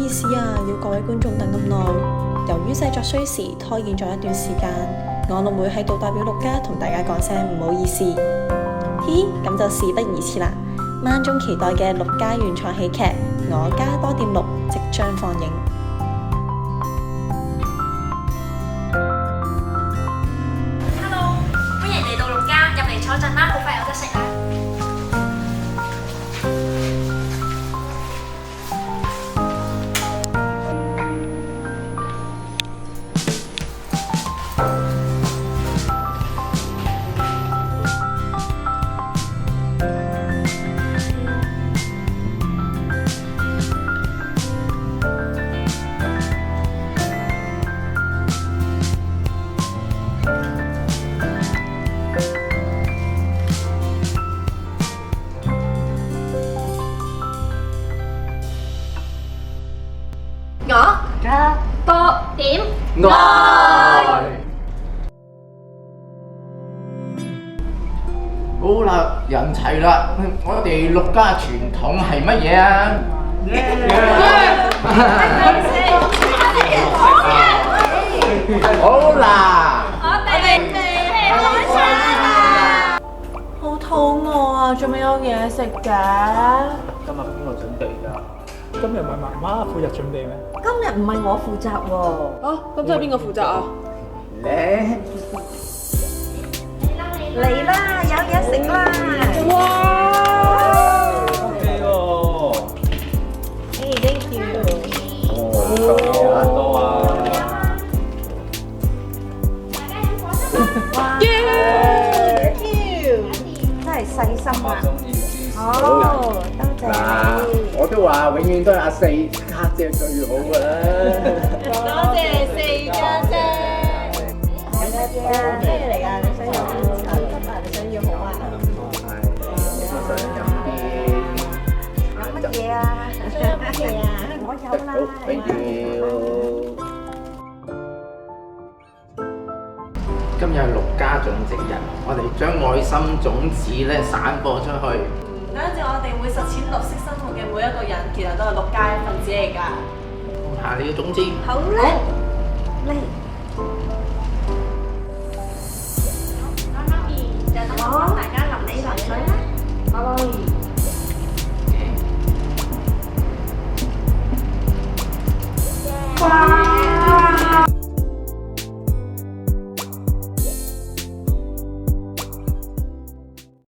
意思啊，要各位觀眾等咁耐。由於製作需時，拖延咗一段時間，我六妹喺度代表陸家同大家講聲唔好意思。嘻嘻，咁就事不宜遲啦，萬眾期待嘅陸家原創喜劇《我家多店6》即將放映。Hello， 歡迎嚟到陸家，入嚟坐陣啦，好快有得食啦。我家多點愛。好啦，人齊啦，我哋陸家傳統係乜嘢啊？好啦，我哋開餐啦！好肚餓啊，仲未有嘢食嘅？今日邊個準備㗎？今日唔係媽媽負責準備咩？今日唔係我負責喎。啊，咁即係邊個負責啊？咧嚟啦，有嘢食啦！哇 OK 喎。Thank you。哦，咁多啊！哇！Thank you。真係細心啊！哦，多謝嗱，你。我都話永遠都係阿四家姐最好㗎啦。多謝四家姐。家姐啊，咩嚟㗎？你想飲茶汁啊？你想要好啊？我想飲啲飲乜嘢啊？想飲乜嘢啊？我有啦。好，thank you。今日係陸家種植日，我哋將愛心種子咧散播出去。唔單止我哋會實踐綠色生活嘅每一個人，其實都係陸家一份子嚟㗎。種下你嘅種子。好啦，嚟。媽咪就等我幫大家淋水啦。媽咪。